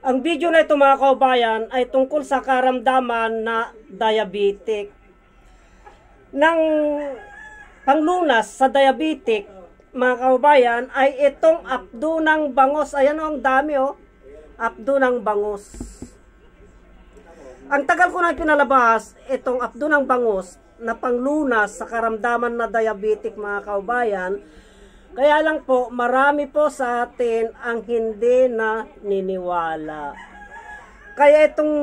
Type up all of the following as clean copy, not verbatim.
Ang video na ito mga kaubayan ay tungkol sa karamdaman na diabetic. Nang panglunas sa diabetic mga kaubayan ay itong apdo ng bangos. Ayan o, ang dami o. Apdo ng bangos. Ang tagal ko na pinalabas itong apdo ng bangos na panglunas sa karamdaman na diabetic mga kaubayan. Kaya lang po, marami po sa atin ang hindi na niniwala. Kaya itong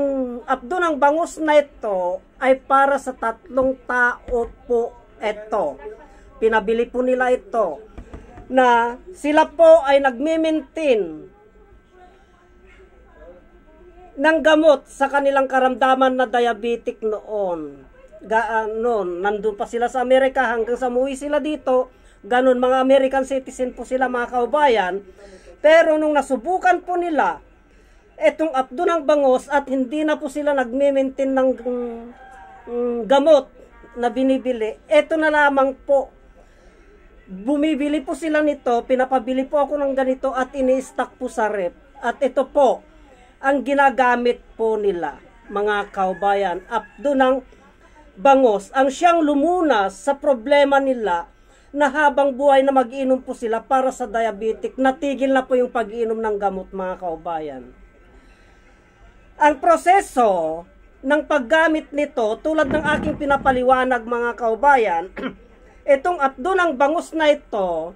apdo ng bangus na ito ay para sa 3 tao po ito. Pinabili po nila ito na sila po ay nagme-maintain ng gamot sa kanilang karamdaman na diabetic noon. Nandun pa sila sa Amerika hanggang sa umuwi sila dito. Ganon, mga American citizen po sila mga kaubayan. Pero nung nasubukan po nila itong apdo ng bangos at hindi na po sila nagme-maintain ng gamot na binibili, ito na lamang po. Bumibili po sila nito, pinapabili po ako ng ganito at ini-stock po sa rep. At ito po ang ginagamit po nila mga kaubayan. Apdo ng bangos ang siyang lumunas sa problema nila na habang buhay na mag-inom po sila para sa diabetic. Natigil na po yung pag-inom ng gamot mga kaubayan. Ang proseso ng paggamit nito, tulad ng aking pinapaliwanag mga kaubayan, itong apdo ng bangus na ito,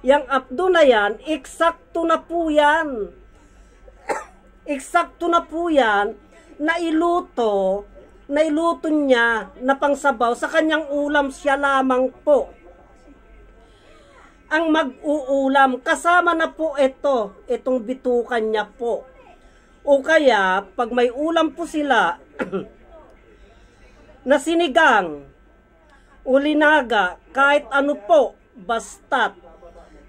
yung apdo na yan, eksakto na po yan. Eksakto na po yan na iluto niya na pangsabaw sa kanyang ulam, siya lamang po ang mag-uulam. Kasama na po itong bitukan niya po. O kaya, pag may ulam po sila na sinigang o linaga, kahit ano po, basta't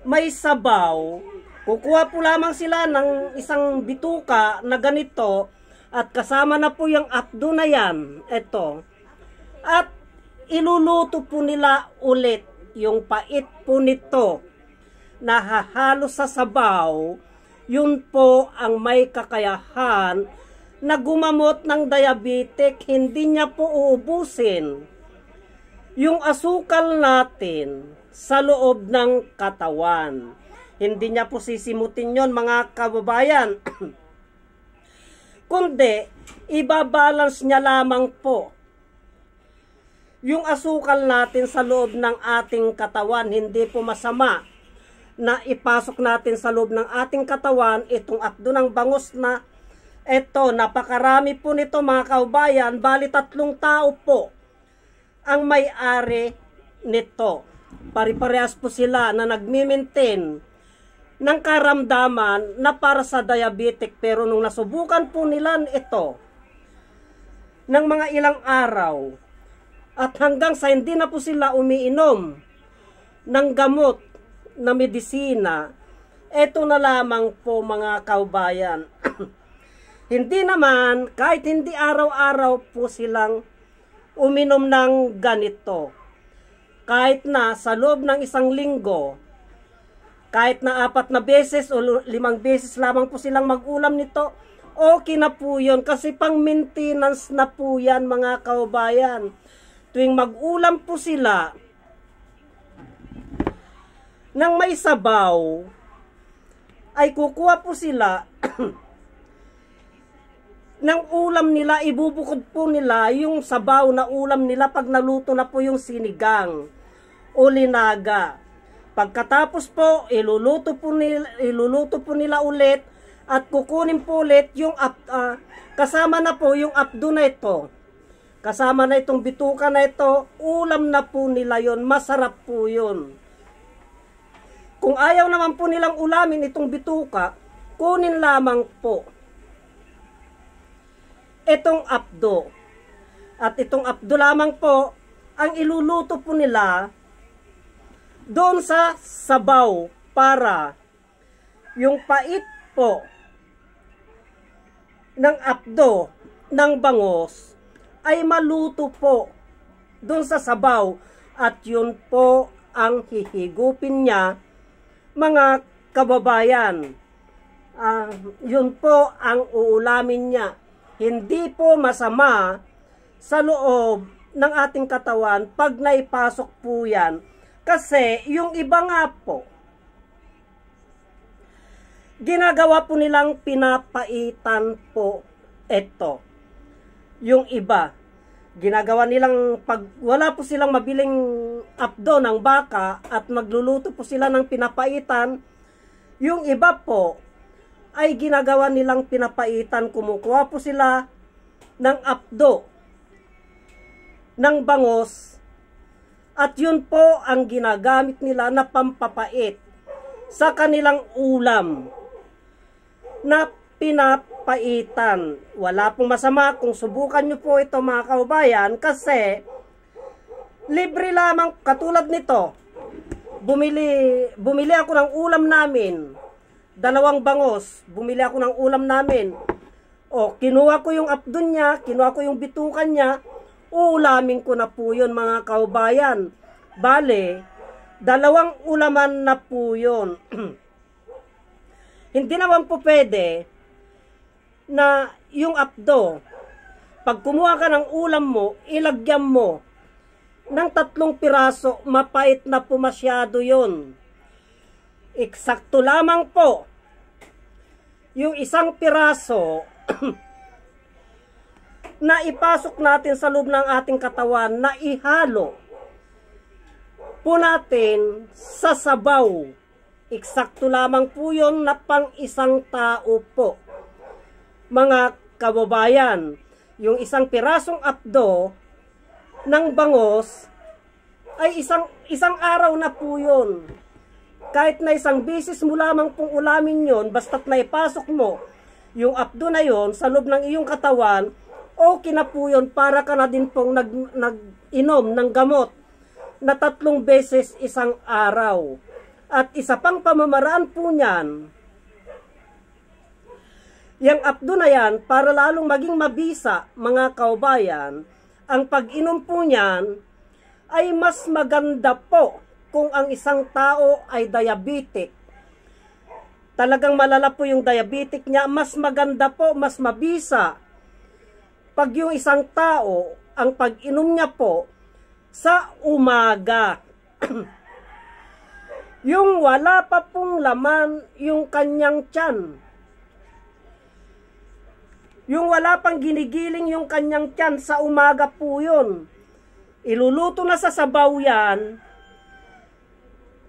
may sabaw, kukuha po lamang sila ng isang bituka na ganito at kasama na po yung apdo na yan, ito. At iluluto po nila ulit yung pait po nito na hahalo sa sabaw. Yun po ang may kakayahan na gumamot ng diabetic. Hindi niya po uubusin yung asukal natin sa loob ng katawan. Hindi niya po sisimutin yon mga kababayan. Kundi ibabalance niya lamang po yung asukal natin sa loob ng ating katawan. Hindi po masama na ipasok natin sa loob ng ating katawan itong apdo ng bangus na ito. Napakarami po nito mga kaubayan. Bali 3 tao po ang may-ari nito. Pari-parehas po sila na nagme-maintain ng karamdaman na para sa diabetic. Pero nung nasubukan po nila ito ng mga ilang araw at hanggang sa hindi na po sila umiinom ng gamot na medisina, eto na lamang po mga kaubayan. Hindi naman, kahit hindi araw-araw po silang uminom ng ganito. Kahit na sa loob ng 1 linggo, kahit na 4 na beses o 5 beses lamang po silang mag-ulam nito, okay na po yun. Kasi pang maintenance na po yan mga kaubayan. Tuwing mag-ulam po sila nang may sabaw, ay kukuha po sila ng ulam nila, ibubukod po nila yung sabaw na ulam nila pag naluto na po yung sinigang o linaga. Pagkatapos po, iluluto po nila ulit at kukunin po ulit yung kasama na po yung apdo na ito. Kasama na itong bituka na ito, ulam na po nila yon. Masarap po yun. Kung ayaw naman po nilang ulamin itong bituka, kunin lamang po itong apdo. At itong apdo lamang po ang iluluto po nila doon sa sabaw para yung pait po ng apdo ng bangos ay maluto po doon sa sabaw. At yun po ang hihigupin niya mga kababayan. yun po ang uulamin niya. Hindi po masama sa loob ng ating katawan pag naipasok po yan. Kasi yung iba nga po, ginagawa po nilang pinapaitan po ito. Yung iba, ginagawa nilang pag wala po silang mabiling apdo ng baka at magluluto po sila ng pinapaitan, yung iba po ay ginagawa nilang pinapaitan, kumukuha po sila ng apdo ng bangos at yun po ang ginagamit nila na pampapait sa kanilang ulam na pinapaitan. Wala pong masama kung subukan nyo po ito mga kaubayan, kasi libre lamang. Katulad nito, bumili ako ng ulam namin, 2 bangos, bumili ako ng ulam namin. O, kinuha ko yung apdon niya, kinuha ko yung bitukan niya, uulamin ko na po yun mga kaubayan. Bale, 2 ulaman na po yun. Hindi naman po pwede na yung apdo, pag kumuha ka ng ulam mo, ilagyan mo ng 3 piraso, mapait na po masyado yun. Eksakto lamang po yung 1 piraso na ipasok natin sa loob ng ating katawan, na ihalo po natin sa sabaw. Eksakto lamang po yun na pang 1 tao po. Mga kababayan, yung 1 pirasong apdo ng bangos ay isang araw na po yun. Kahit na 1 bisis mo lamang pong ulamin yun, basta't naipasok mo yung apdo na yun sa loob ng iyong katawan, okay na po yun. Para ka na din pong nag-inom ng gamot na 3 beses 1 araw. At isa pang pamamaraan po niyan, yung apdo na yan, para lalong maging mabisa mga kaubayan, ang pag-inom po niyan ay mas maganda po kung ang isang tao ay diabetic. Talagang malala po yung diabetic niya, mas maganda po, mas mabisa pag yung isang tao, ang pag-inom niya po sa umaga. Yung wala pa pong laman yung kanyang tiyan. Yung wala pang ginigiling yung kanyang tiyan, sa umaga po yun. Iluluto na sa sabaw yan,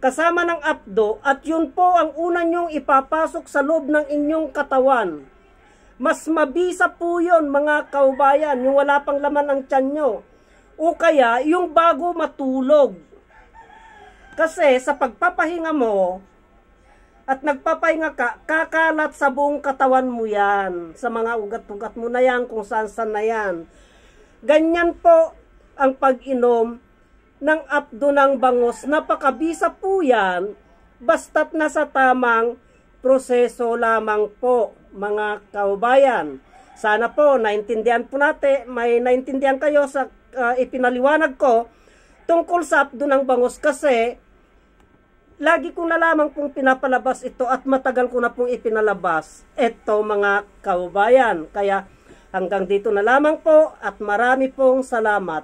kasama ng apdo, at yun po ang una nyong ipapasok sa loob ng inyong katawan. Mas mabisa po yun mga kaubayan, yung wala pang laman ang tiyan nyo. O kaya yung bago matulog. Kasi sa pagpapahinga mo at nagpapahinga ka, kakalat sa buong katawan mo yan, sa mga ugat-ugat mo na yan, kung saan-saan na yan. Ganyan po ang pag-inom ng apdo ng bangos. Napakabisa po yan, basta't nasa tamang proseso lamang po mga kaubayan. Sana po naintindihan po natin, may naintindihan kayo sa ipinaliwanag ko tungkol sa apdo ng bangos, kasi lagi ko na lamang pong pinapalabas ito at matagal ko na pong ipinalabas ito mga kaubayan. Kaya hanggang dito na lamang po at marami pong salamat.